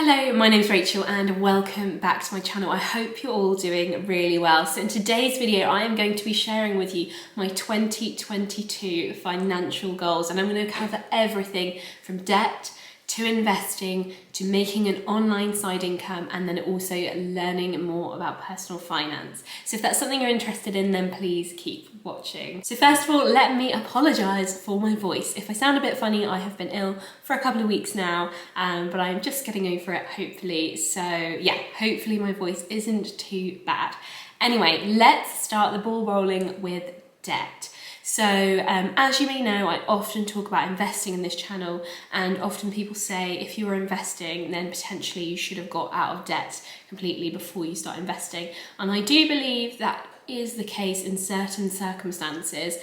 Hello, my name is Rachel and welcome back to my channel. I hope you're all doing really well. So in today's video, I am going to be sharing with you my 2022 financial goals, and I'm going to cover everything from debt to investing to making an online side income, and then also learning more about personal finance. So if that's something you're interested in, then please keep watching. So first of all, let me apologise for my voice. If I sound a bit funny, I have been ill for a couple of weeks now, but I'm just getting over it, hopefully. So yeah, hopefully my voice isn't too bad. Anyway, let's start the ball rolling with debt. So as you may know, I often talk about investing in this channel, and often people say if you are investing, then potentially you should have got out of debt completely before you start investing. And I do believe that is the case in certain circumstances,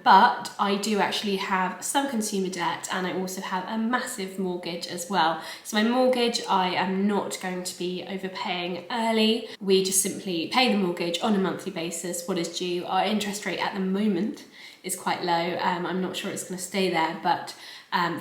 but I do actually have some consumer debt, and I also have a massive mortgage as well. So my mortgage, I am not going to be overpaying early. We just simply pay the mortgage on a monthly basis, what is due. Our interest rate at the moment is quite low. I'm not sure it's going to stay there, but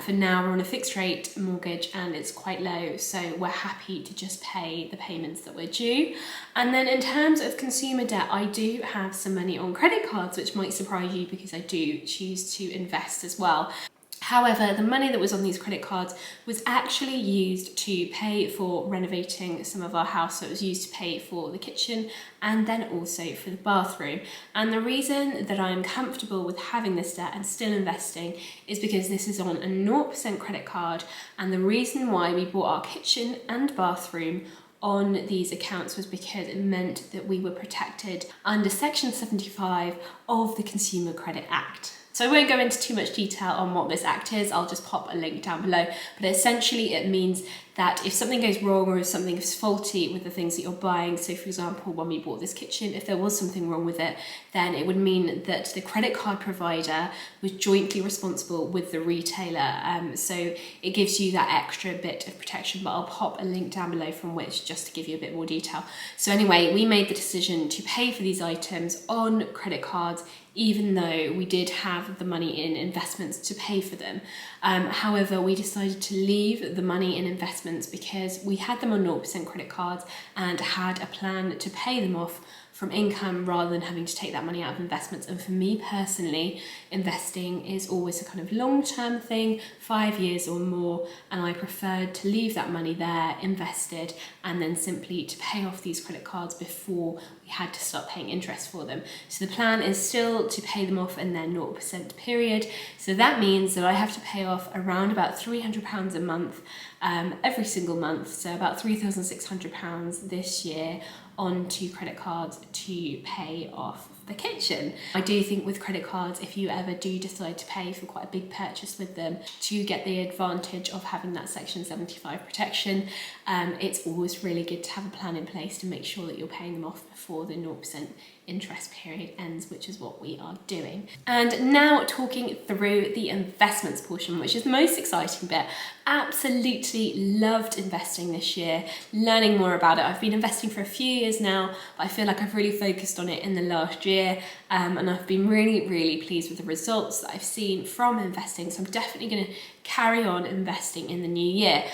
for now we're on a fixed rate mortgage and it's quite low, so we're happy to just pay the payments that we're due. And then in terms of consumer debt, I do have some money on credit cards, which might surprise you because I do choose to invest as well. However, the money that was on these credit cards was actually used to pay for renovating some of our house. So it was used to pay for the kitchen and then also for the bathroom. And the reason that I'm comfortable with having this debt and still investing is because this is on a 0% credit card. And the reason why we bought our kitchen and bathroom on these accounts was because it meant that we were protected under Section 75 of the Consumer Credit Act. So I won't go into too much detail on what this act is, I'll just pop a link down below, but essentially it means that if something goes wrong or if something is faulty with the things that you're buying, so for example when we bought this kitchen, if there was something wrong with it, then it would mean that the credit card provider was jointly responsible with the retailer. So it gives you that extra bit of protection, but I'll pop a link down below from which just to give you a bit more detail. So anyway, we made the decision to pay for these items on credit cards, even though we did have the money in investments to pay for them. However, we decided to leave the money in investments because we had them on 0% credit cards and had a plan to pay them off from income rather than having to take that money out of investments. And for me personally, investing is always a kind of long-term thing, 5 years or more, and I preferred to leave that money there invested and then simply to pay off these credit cards before we had to start paying interest for them. So the plan is still to pay them off in their 0% period. So that means that I have to pay off around about £300 a month every single month, so about £3,600 this year onto credit cards to pay off the kitchen. I do think with credit cards, if you ever do decide to pay for quite a big purchase with them to get the advantage of having that Section 75 protection, it's always really good to have a plan in place to make sure that you're paying them off before the 0% interest period ends, which is what we are doing. And now talking through the investments portion, which is the most exciting bit. Absolutely loved investing this year, learning more about it. I've been investing for a few years now, but I feel like I've really focused on it in the last year, and I've been really pleased with the results that I've seen from investing. So I'm definitely going to carry on investing in the new year.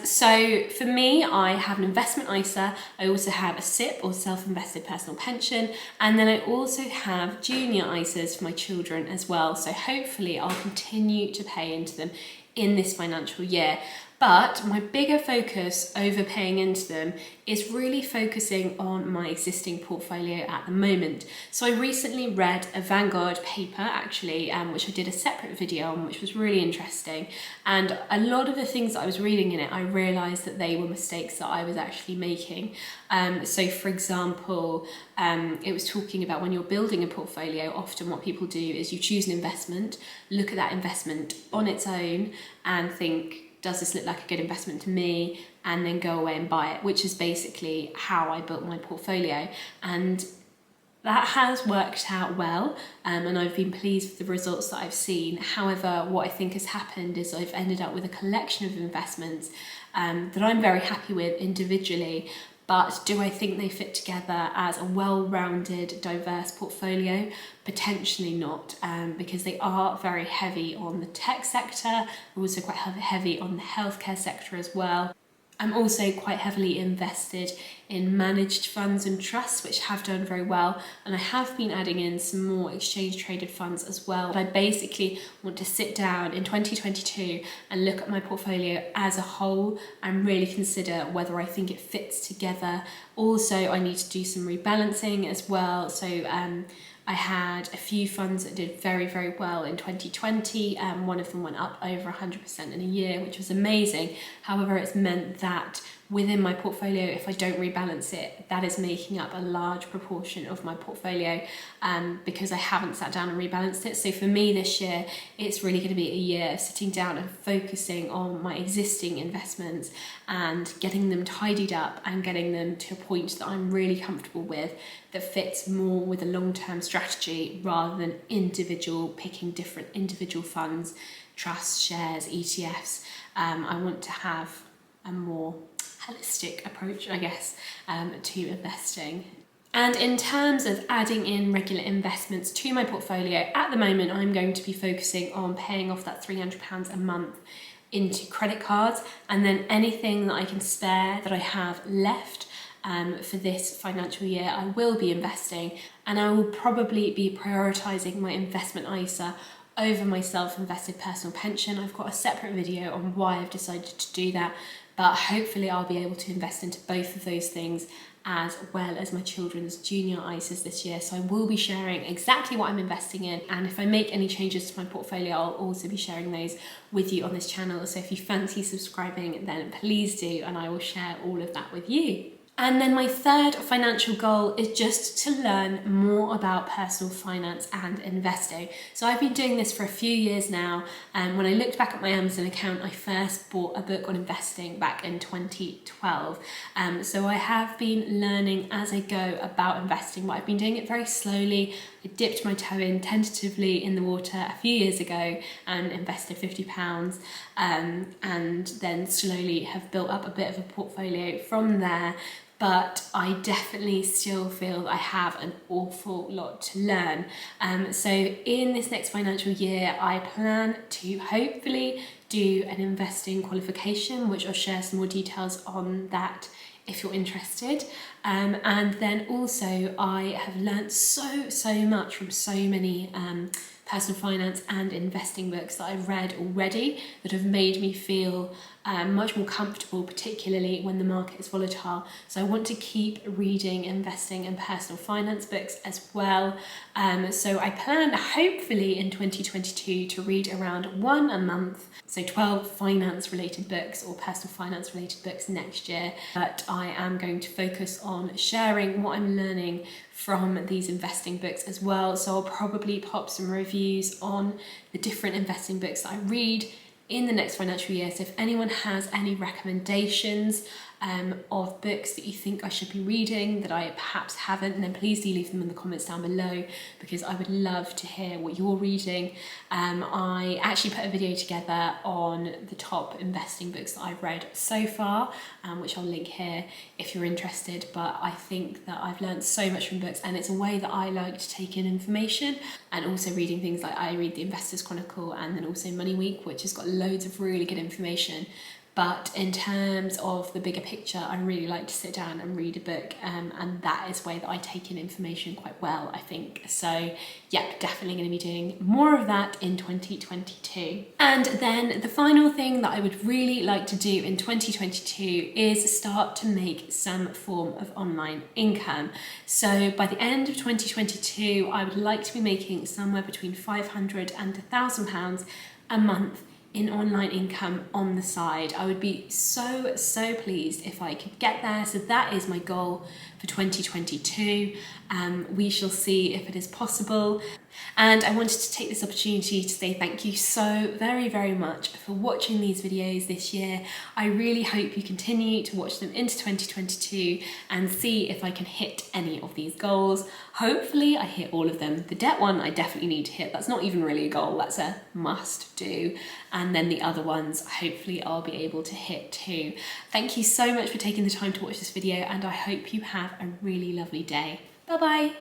So for me, I have an investment ISA, I also have a SIP or self-invested personal pension, and then I also have junior ISAs for my children as well. So hopefully I'll continue to pay into them in this financial year. But my bigger focus over paying into them is really focusing on my existing portfolio at the moment. So I recently read a Vanguard paper actually, which I did a separate video on, which was really interesting. And a lot of the things that I was reading in it, I realised that they were mistakes that I was actually making. So for example, it was talking about when you're building a portfolio, often what people do is you choose an investment, look at that investment on its own and think, does this look like a good investment to me? And then go away and buy it, which is basically how I built my portfolio. And that has worked out well, and I've been pleased with the results that I've seen. However, what I think has happened is I've ended up with a collection of investments that I'm very happy with individually, but do I think they fit together as a well-rounded, diverse portfolio? Potentially not, because they are very heavy on the tech sector, also quite heavy on the healthcare sector as well. I'm also quite heavily invested in managed funds and trusts, which have done very well, and I have been adding in some more exchange traded funds as well. But I basically want to sit down in 2022 and look at my portfolio as a whole and really consider whether I think it fits together. Also, I need to do some rebalancing as well. So I had a few funds that did very, very well in 2020. One of them went up over 100% in a year, which was amazing. However, it's meant that within my portfolio, if I don't rebalance it, that is making up a large proportion of my portfolio because I haven't sat down and rebalanced it. So for me this year, it's really going to be a year of sitting down and focusing on my existing investments and getting them tidied up and getting them to a point that I'm really comfortable with, that fits more with a long-term strategy rather than picking different individual funds, trusts, shares, ETFs. I want to have a more holistic approach, I guess, to investing. And in terms of adding in regular investments to my portfolio, at the moment I'm going to be focusing on paying off that £300 a month into credit cards, and then anything that I can spare that I have left for this financial year, I will be investing, and I will probably be prioritising my investment ISA over my self-invested personal pension. I've got a separate video on why I've decided to do that, but hopefully I'll be able to invest into both of those things as well as my children's junior ISAs this year. So I will be sharing exactly what I'm investing in, and if I make any changes to my portfolio, I'll also be sharing those with you on this channel. So if you fancy subscribing, then please do, and I will share all of that with you. And then my third financial goal is just to learn more about personal finance and investing. So I've been doing this for a few years now, and when I looked back at my Amazon account, I first bought a book on investing back in 2012. So I have been learning as I go about investing, but I've been doing it very slowly. I dipped my toe in tentatively in the water a few years ago and invested £50, and then slowly have built up a bit of a portfolio from there. But I definitely still feel I have an awful lot to learn. So in this next financial year, I plan to hopefully do an investing qualification, which I'll share some more details on that if you're interested. And then also I have learnt so much from so many personal finance and investing books that I've read already that have made me feel much more comfortable, particularly when the market is volatile. So I want to keep reading investing and personal finance books as well. So I plan hopefully in 2022 to read around one a month, so 12 finance related books or personal finance related books next year. But I am going to focus on sharing what I'm learning from these investing books as well. So I'll probably pop some reviews on the different investing books that I read in the next financial year. So if anyone has any recommendations of books that you think I should be reading that I perhaps haven't, then please do leave them in the comments down below, because I would love to hear what you're reading. I actually put a video together on the top investing books that I've read so far, which I'll link here if you're interested. But I think that I've learned so much from books, and it's a way that I like to take in information, and also reading things like I read the Investors Chronicle and then also Money Week, which has got loads of really good information. But in terms of the bigger picture, I really like to sit down and read a book, and that is a way that I take in information quite well, I think. So yeah, definitely going to be doing more of that in 2022. And then the final thing that I would really like to do in 2022 is start to make some form of online income. So by the end of 2022, I would like to be making somewhere between £500 and £1,000 a month in online income on the side. I would be so pleased if I could get there. So that is my goal for 2022. We shall see if it is possible. And I wanted to take this opportunity to say thank you so very much for watching these videos this year. I really hope you continue to watch them into 2022 and see if I can hit any of these goals. Hopefully I hit all of them. The debt one I definitely need to hit. That's not even really a goal, that's a must do. And then the other ones, hopefully I'll be able to hit too. Thank you so much for taking the time to watch this video, and I hope you have a really lovely day. Bye bye.